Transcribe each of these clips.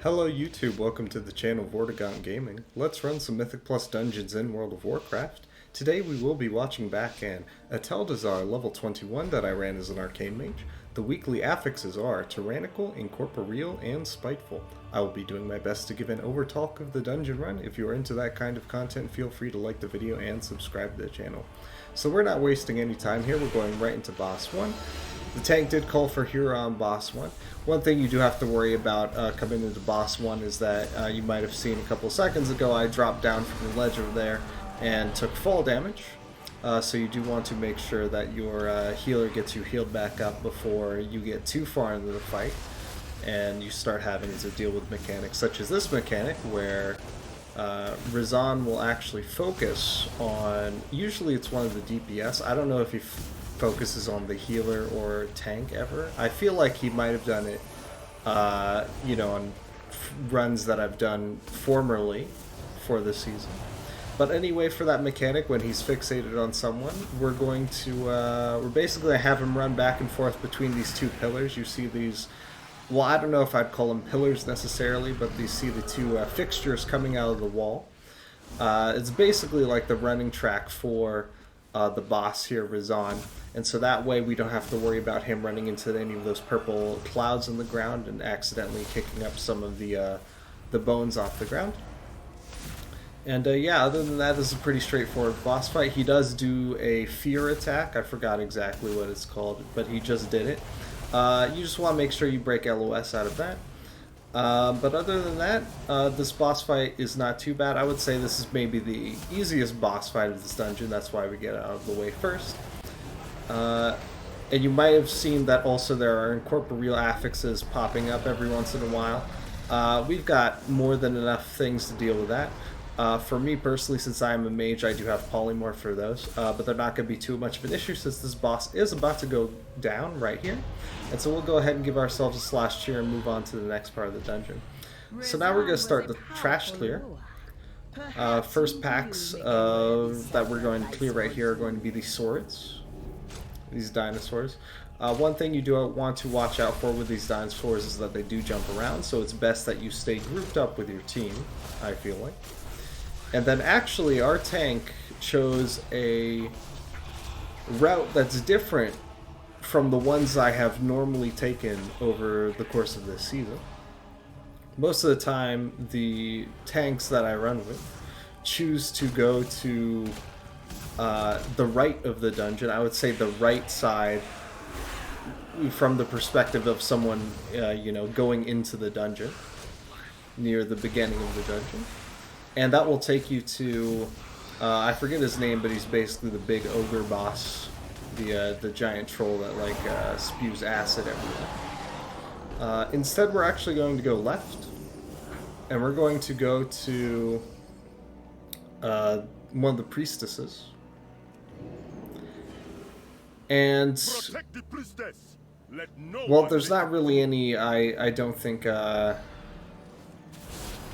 Hello YouTube, welcome to the channel Vortigaunt Gaming. Let's run some Mythic Plus dungeons in World of Warcraft. Today we will be watching back an Atal'Dazar level 21 that I ran as an Arcane Mage. The weekly affixes are Tyrannical, Incorporeal, and Spiteful. I will be doing my best to give an overtalk of the dungeon run. If you are into that kind of content, feel free to like the video and subscribe to the channel. So we're not wasting any time here, we're going right into Boss 1. The tank did call for hero on Boss 1. One thing you do have to worry about coming into Boss 1 is that you might have seen a couple seconds ago I dropped down from the ledge over there and took fall damage. So you do want to make sure that your healer gets you healed back up before you get too far into the fight and you start having to deal with mechanics such as this mechanic where Rezan will actually focus on, usually it's one of the DPS, I don't know if he focuses on the healer or tank ever. I feel like he might have done it, on runs that I've done formerly for this season. But anyway, for that mechanic, when he's fixated on someone, we're going to, we're basically going to have him run back and forth between these two pillars. You see these, well, I don't know if I'd call them pillars necessarily, but you see the two fixtures coming out of the wall. It's basically like the running track for the boss here, Rezan. And so that way we don't have to worry about him running into any of those purple clouds in the ground and accidentally kicking up some of the bones off the ground. And yeah, other than that, this is a pretty straightforward boss fight. He does do a fear attack. I forgot exactly what it's called, but he just did it. You just want to make sure you break LOS out of that. But other than that, this boss fight is not too bad. I would say this is maybe the easiest boss fight of this dungeon. That's why we get it out of the way first. And you might have seen that also there are Incorporeal affixes popping up every once in a while. We've got more than enough things to deal with that. For me personally, since I'm a mage, I do have polymorph for those, but they're not going to be too much of an issue since this boss is about to go down right here. And so we'll go ahead and give ourselves a slash cheer and move on to the next part of the dungeon. So now we're going to start the trash clear. First packs that we're going to clear right here are going to be these swords, these dinosaurs. One thing you do want to watch out for with these dinosaurs is that they do jump around, so it's best that you stay grouped up with your team, I feel like. And then actually our tank chose a route that's different from the ones I have normally taken over the course of this season. Most of the time the tanks that I run with choose to go to the right of the dungeon. I would say the right side from the perspective of someone going into the dungeon, near the beginning of the dungeon. And that will take you to, I forget his name, but he's basically the big ogre boss, the giant troll that like spews acid everywhere. Instead, we're actually going to go left, and we're going to go to one of the priestesses. And Protect the priestess. Let no well, one there's not really any, I don't think,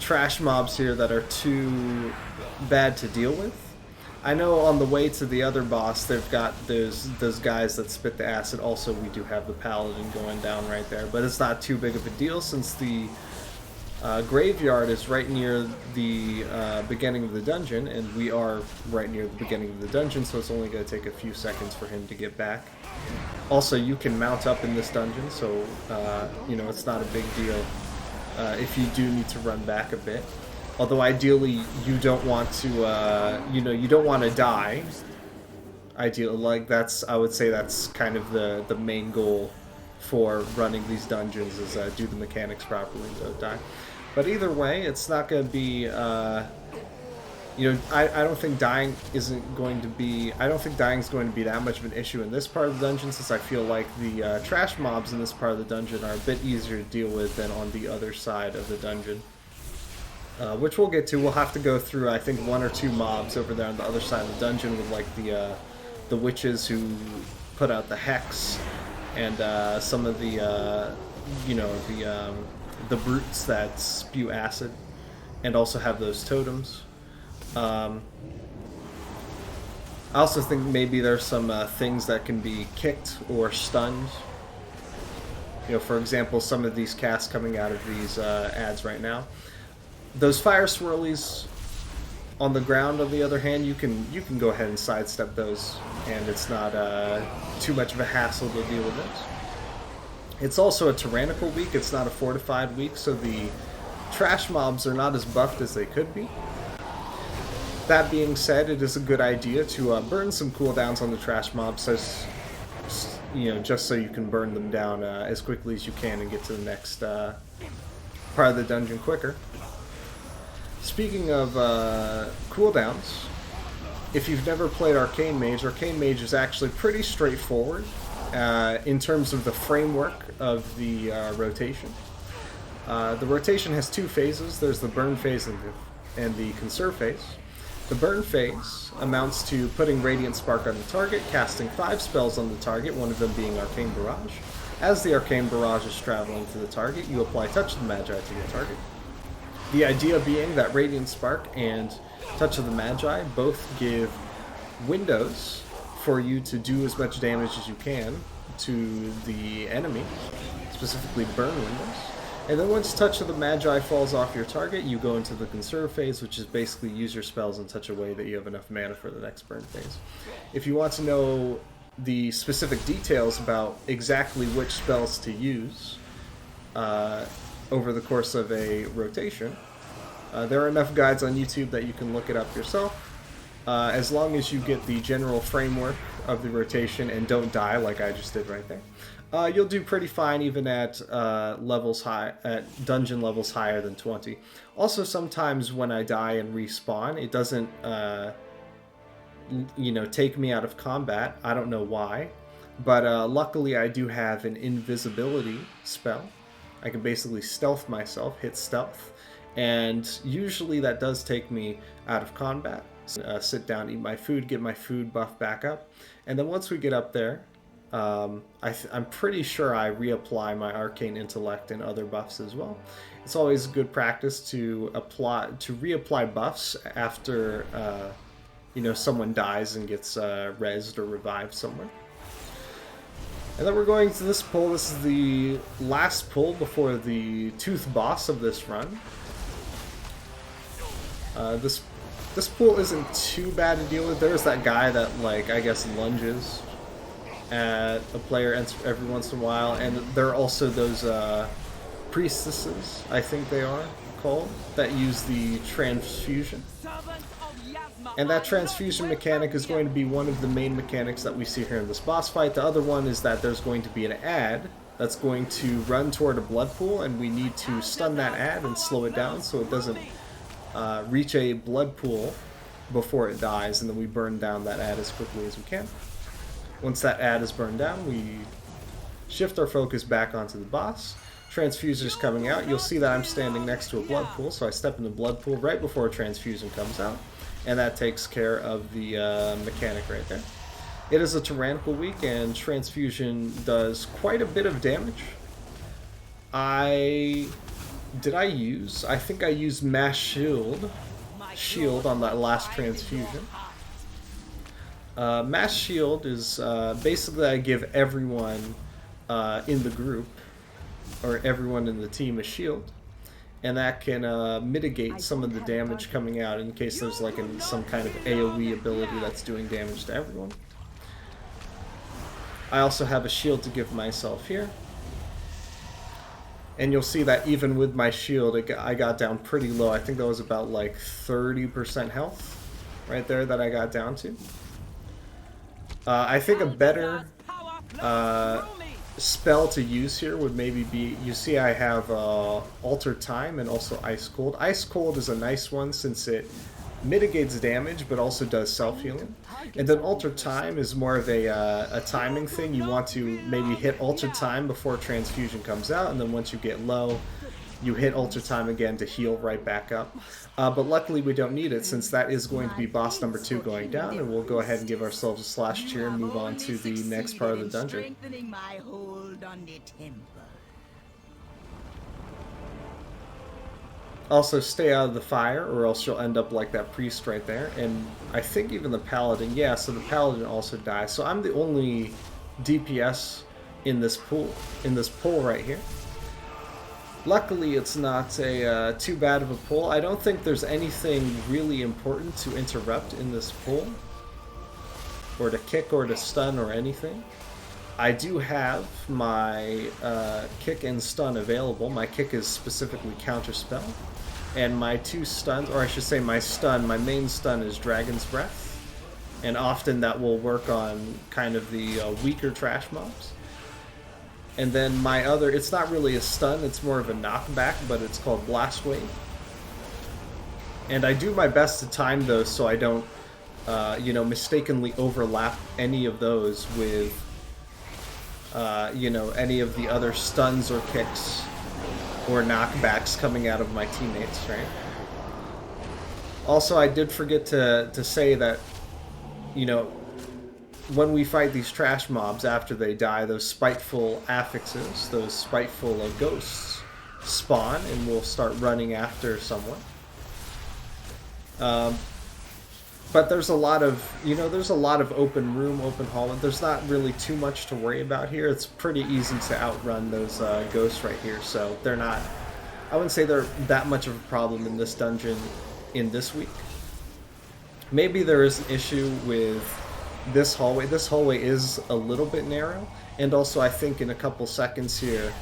trash mobs here that are too bad to deal with. I know on the way to the other boss they've got those guys that spit the acid. Also, we do have the paladin going down right there, but it's not too big of a deal since the graveyard is right near the beginning of the dungeon, and we are right near the beginning of the dungeon, so it's only going to take a few seconds for him to get back. Also, you can mount up in this dungeon, so it's not a big deal if you do need to run back a bit. Although ideally you don't want to, you don't want to die. Ideally, like I would say that's kind of the main goal for running these dungeons is do the mechanics properly and don't die. But either way, it's not going to be, I don't think dying isn't going to be, I don't think dying is going to be that much of an issue in this part of the dungeon, since I feel like the trash mobs in this part of the dungeon are a bit easier to deal with than on the other side of the dungeon. Which we'll get to. We'll have to go through, I think, one or two mobs over there on the other side of the dungeon with like the witches who put out the hex, and some of the brutes that spew acid, and also have those totems. I also think maybe there's some things that can be kicked or stunned You know, for example, some of these casts coming out of these ads right now. Those fire swirlies on the ground, on the other hand, you can go ahead and sidestep those, and it's not too much of a hassle to deal with those. It's also a Tyrannical week, it's not a fortified week, so the trash mobs are not as buffed as they could be. That being said, it is a good idea to burn some cooldowns on the trash mobs, as, you know, just so you can burn them down as quickly as you can and get to the next part of the dungeon quicker. Speaking of cooldowns, if you've never played Arcane Mage is actually pretty straightforward in terms of the framework of the rotation. The rotation has two phases. There's the burn phase and the conserve phase. The burn phase amounts to putting Radiant Spark on the target, casting 5 spells on the target, one of them being Arcane Barrage. As the Arcane Barrage is traveling to the target, you apply Touch of the Magi to the target. The idea being that Radiant Spark and Touch of the Magi both give windows for you to do as much damage as you can to the enemy, specifically burn windows. And then once Touch of the Magi falls off your target, you go into the conserve phase, which is basically use your spells in such a way that you have enough mana for the next burn phase. If you want to know the specific details about exactly which spells to use over the course of a rotation, there are enough guides on YouTube that you can look it up yourself. As long as you get the general framework of the rotation and don't die like I just did right there, you'll do pretty fine even at dungeon levels higher than 20. Also, sometimes when I die and respawn, it doesn't take me out of combat. I don't know why, but luckily I do have an invisibility spell. I can basically stealth myself, hit stealth, and usually that does take me out of combat. Sit down, eat my food, get my food buff back up, and then once we get up there, I'm pretty sure I reapply my Arcane Intellect and other buffs as well. It's always good practice to reapply buffs after someone dies and gets rezzed or revived somewhere. And then we're going to this pull. This is the last pull before the Tooth boss of this run. This pull isn't too bad to deal with. There's that guy that, like, I guess lunges at a player every once in a while, and there are also those priestesses, I think they are called, that use the transfusion. And that transfusion mechanic is going to be one of the main mechanics that we see here in this boss fight. The other one is that there's going to be an ad that's going to run toward a blood pool, and we need to stun that ad and slow it down so it doesn't reach a blood pool before it dies, and then we burn down that ad as quickly as we can. Once that ad is burned down, we shift our focus back onto the boss. Transfuser's coming out. You'll see that I'm standing next to a blood pool, so I step in the blood pool right before a transfusion comes out, and that takes care of the mechanic right there. It is a Tyrannical week, and transfusion does quite a bit of damage. I think I used Mass Shield on that last transfusion. Mass Shield is basically I give everyone in the group, or everyone in the team, a shield, and that can mitigate some of the damage coming out in case there's like some kind of AoE ability that's doing damage to everyone. I also have a shield to give myself here. And you'll see that even with my shield, I got down pretty low. I think that was about like 30% health right there that I got down to. I think a better spell to use here would maybe be, you see I have Alter Time and also Ice Cold. Ice Cold is a nice one since it mitigates damage but also does self-healing. And then Alter Time is more of a timing thing. You want to maybe hit Alter Time before transfusion comes out, and then once you get low, you hit Alter Time again to heal right back up. But luckily we don't need it, since that is going to be boss number 2 going down, and we'll go ahead and give ourselves a slash cheer and move on to the next part of the dungeon. Also, stay out of the fire, or else you'll end up like that priest right there. And I think even the paladin, yeah, so the paladin also dies. So I'm the only DPS in this pool right here. Luckily, it's not a too bad of a pull. I don't think there's anything really important to interrupt in this pull, or to kick or to stun or anything. I do have my kick and stun available. My kick is specifically counterspell, and my 2 stuns, or I should say my main stun is Dragon's Breath, and often that will work on kind of the weaker trash mobs. And then my other, it's not really a stun, it's more of a knockback, but it's called Blast Wave. And I do my best to time those so I don't, you know, mistakenly overlap any of those with, you know, any of the other stuns or kicks or knockbacks coming out of my teammates, right? Also, I did forget to say that, you know, when we fight these trash mobs after they die, those spiteful affixes, those spiteful ghosts spawn and will start running after someone. But there's a lot of, you know, there's a lot of open room, open hallway. There's not really too much to worry about here. It's pretty easy to outrun those ghosts right here, so they're not, I wouldn't say they're that much of a problem in this dungeon in this week. Maybe there is an issue with this hallway. This hallway is a little bit narrow, and also I think in a couple seconds here,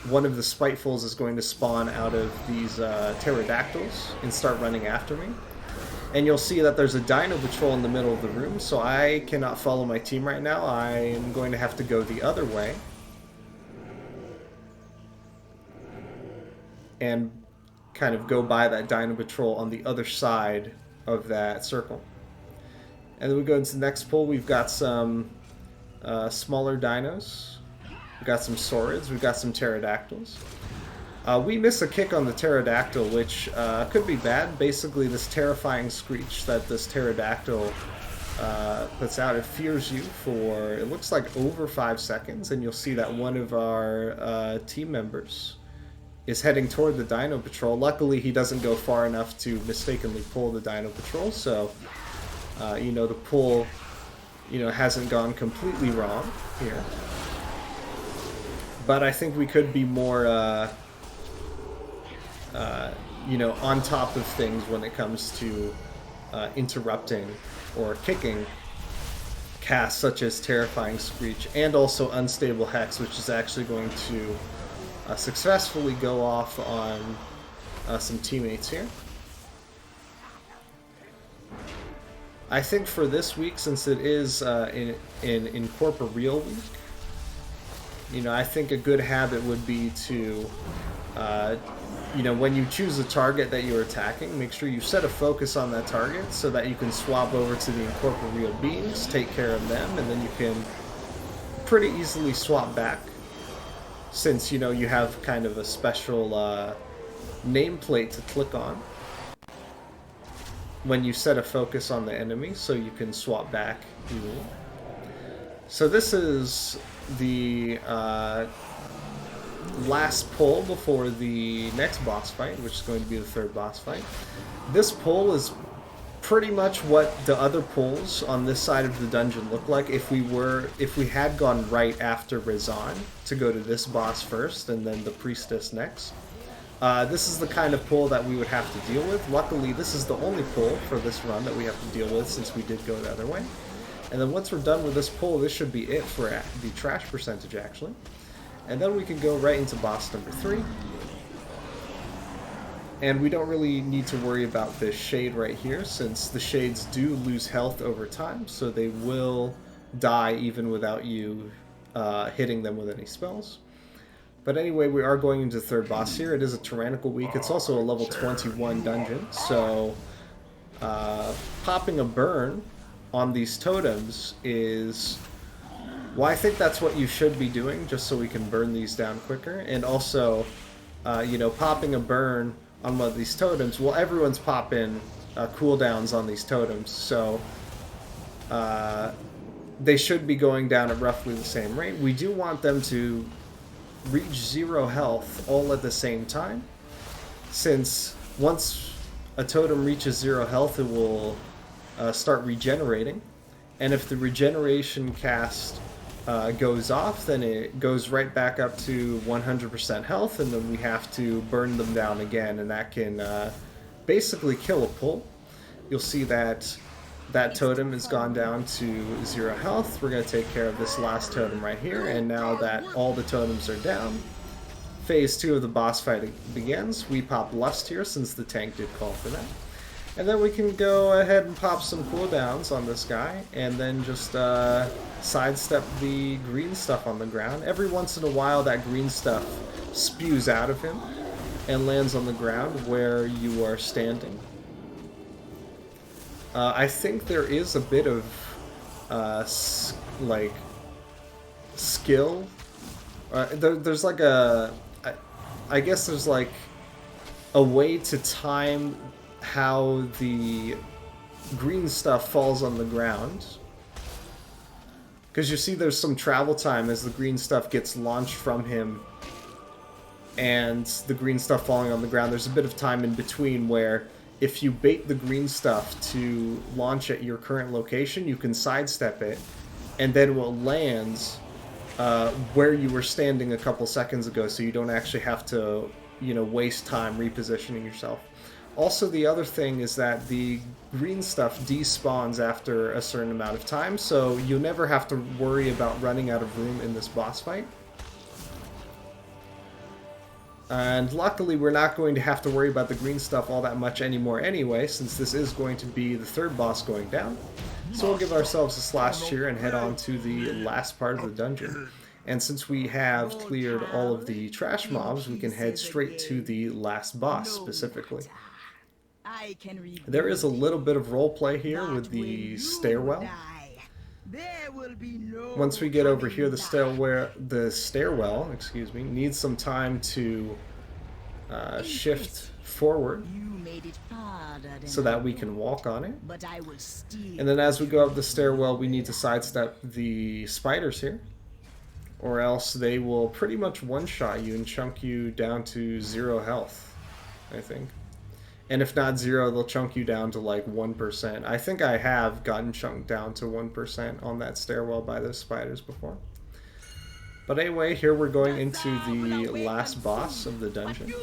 one of the Spitefuls is going to spawn out of these pterodactyls and start running after me. And you'll see that there's a dino patrol in the middle of the room, so I cannot follow my team right now. I am going to have to go the other way and kind of go by that dino patrol on the other side of that circle. And then we go into the next pull. We've got some smaller dinos. We've got some saurids. We've got some pterodactyls. We miss a kick on the pterodactyl, which could be bad. Basically, this terrifying screech that this pterodactyl puts out, it fears you for, it looks like over 5 seconds, and you'll see that one of our team members is heading toward the dino patrol. Luckily, he doesn't go far enough to mistakenly pull the dino patrol, so you know, the pull, you know, hasn't gone completely wrong here. But I think we could be more, you know, on top of things when it comes to interrupting or kicking casts such as Terrifying Screech and also Unstable Hex, which is actually going to successfully go off on some teammates here. I think for this week, since it is in Incorporeal week, you know, I think a good habit would be to, you know, when you choose a target that you're attacking, make sure you set a focus on that target so that you can swap over to the Incorporeal beings, take care of them, and then you can pretty easily swap back, since, you know, you have kind of a special nameplate to click on when you set a focus on the enemy, so you can swap back easily. So this is the last pull before the next boss fight, which is going to be the third boss fight. This pull is pretty much what the other pulls on this side of the dungeon look like if we had gone right after Rezan to go to this boss first and then the Priestess next. This is the kind of pull that we would have to deal with. Luckily, this is the only pull for this run that we have to deal with since we did go the other way. And then once we're done with this pull, this should be it for the trash percentage, actually. And then we can go right into boss number 3. And we don't really need to worry about this shade right here, since the shades do lose health over time, so they will die even without you hitting them with any spells. But anyway, we are going into the third boss here. It is a Tyrannical week. It's also a level 21 dungeon, so popping a burn on these totems is, well, I think that's what you should be doing, just so we can burn these down quicker. And also, you know, popping a burn on one of these totems, well, everyone's popping cooldowns on these totems, so they should be going down at roughly the same rate. We do want them to reach 0 health all at the same time, since once a totem reaches 0 health, it will start regenerating, and if the regeneration cast goes off, then it goes right back up to 100% health, and then we have to burn them down again, and that can basically kill a pull. You'll see that that totem has gone down to 0 health. We're going to take care of this last totem right here, and now that all the totems are down, phase 2 of the boss fight begins. We pop Lust here since the tank did call for that. And then we can go ahead and pop some cooldowns on this guy, and then just sidestep the green stuff on the ground. Every once in a while that green stuff spews out of him and lands on the ground where you are standing. I think there is a bit of like skill. There's like I guess there's like a way to time how the green stuff falls on the ground, because you see there's some travel time as the green stuff gets launched from him and the green stuff falling on the ground. There's a bit of time in between where if you bait the green stuff to launch at your current location, you can sidestep it, and then it will land where you were standing a couple seconds ago, so you don't actually have to, you know, waste time repositioning yourself. Also, the other thing is that the green stuff despawns after a certain amount of time, so you never have to worry about running out of room in this boss fight. And luckily, we're not going to have to worry about the green stuff all that much anymore anyway, since this is going to be the third boss going down. So we'll give ourselves a slash here and head on to the last part of the dungeon. And since we have cleared all of the trash mobs, we can head straight to the last boss specifically. There is a little bit of roleplay here with the stairwell. Once we get over here, the stairwell, excuse me, needs some time to shift forward so that we can walk on it. And then as we go up the stairwell, we need to sidestep the spiders here, or else they will pretty much one-shot you and chunk you down to 0 health, I think. And if not 0, they'll chunk you down to like 1%. I think I have gotten chunked down to 1% on that stairwell by those spiders before. But anyway, here we're going into the last boss of the dungeon.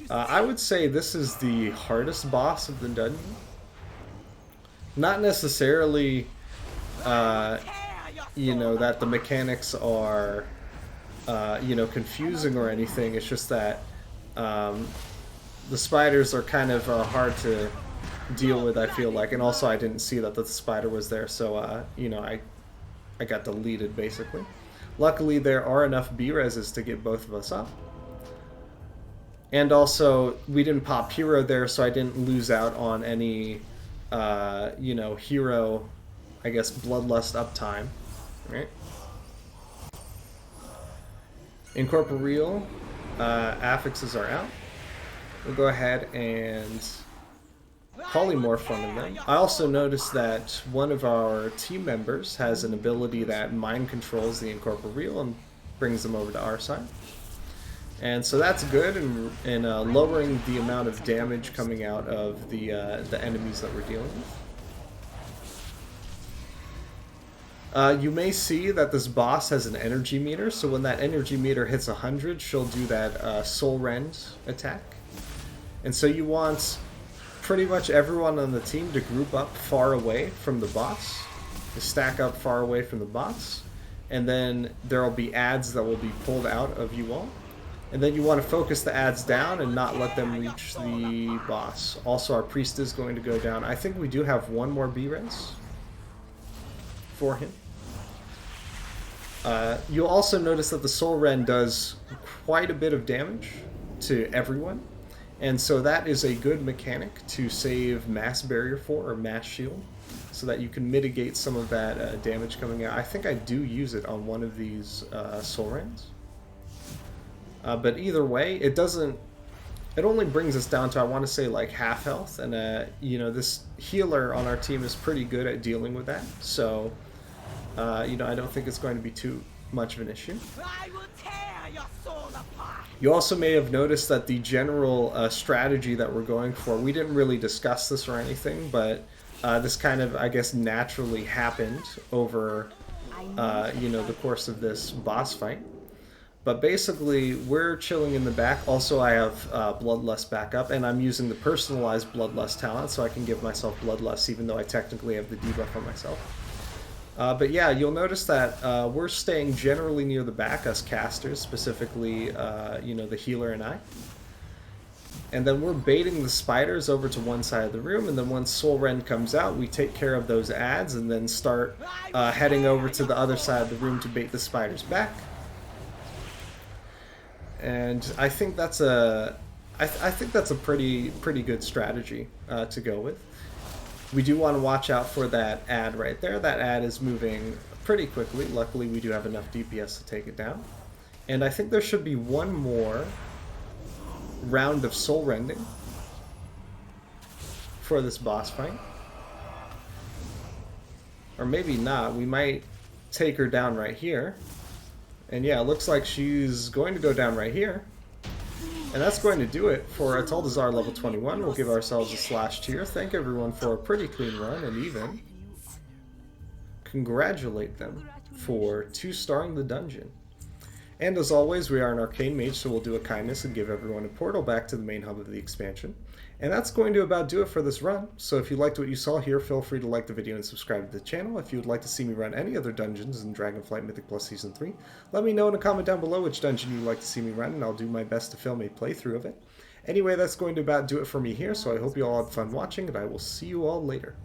I would say this is the hardest boss of the dungeon. Not necessarily, you know, that the mechanics are, you know, confusing or anything. It's just that the spiders are kind of hard to deal with, I feel like. And also I didn't see that the spider was there, so, you know, I got deleted, basically. Luckily, there are enough B-reses to get both of us up. And also, we didn't pop hero there, so I didn't lose out on any, you know, hero, I guess, bloodlust uptime. Right? Incorporeal, affixes are out. We'll go ahead and polymorph one of them. I also noticed that one of our team members has an ability that mind controls the Incorporeal and brings them over to our side. And so that's good in lowering the amount of damage coming out of the enemies that we're dealing with. You may see that this boss has an energy meter, so when that energy meter hits 100, she'll do that Soul Rend attack. And so you want pretty much everyone on the team to group up far away from the boss, to stack up far away from the boss, and then there will be adds that will be pulled out of you all. And then you want to focus the adds down and not let them reach the boss. Also, our Priestess is going to go down. I think we do have one more B-res for him. You'll also notice that the Soul Rend does quite a bit of damage to everyone. And so that is a good mechanic to save Mass Barrier for, or Mass Shield, so that you can mitigate some of that damage coming out. I think I do use it on one of these Soul Rends. But either way, it only brings us down to, I want to say, like half health. And, you know, this healer on our team is pretty good at dealing with that. So, you know, I don't think it's going to be too much of an issue. I will tear your soul apart. You also may have noticed that the general strategy that we're going for, we didn't really discuss this or anything, but this kind of, I guess, naturally happened over you know, the course of this boss fight. But basically, we're chilling in the back. Also, I have Bloodlust backup, and I'm using the personalized Bloodlust talent, so I can give myself Bloodlust, even though I technically have the debuff on myself. But yeah, you'll notice that we're staying generally near the back, us casters, specifically, you know, the healer and I. And then we're baiting the spiders over to one side of the room, and then once Soul Rend comes out, we take care of those ads, and then start heading over to the other side of the room to bait the spiders back. And I think that's a, I think that's a pretty good strategy to go with. We do want to watch out for that ad right there. That ad is moving pretty quickly. Luckily, we do have enough DPS to take it down. And I think there should be one more round of soul rending for this boss fight. Or maybe not. We might take her down right here. And yeah, it looks like she's going to go down right here. And that's going to do it for Atal'Dazar level 21. We'll give ourselves a slash tier. Thank everyone for a pretty clean run, and even congratulate them for 2-starring the dungeon. And as always, we are an Arcane Mage, so we'll do a kindness and give everyone a portal back to the main hub of the expansion. And that's going to about do it for this run. So if you liked what you saw here, feel free to like the video and subscribe to the channel. If you would like to see me run any other dungeons in Dragonflight Mythic Plus Season 3, let me know in a comment down below which dungeon you'd like to see me run, and I'll do my best to film a playthrough of it. Anyway, that's going to about do it for me here, so I hope you all had fun watching, and I will see you all later.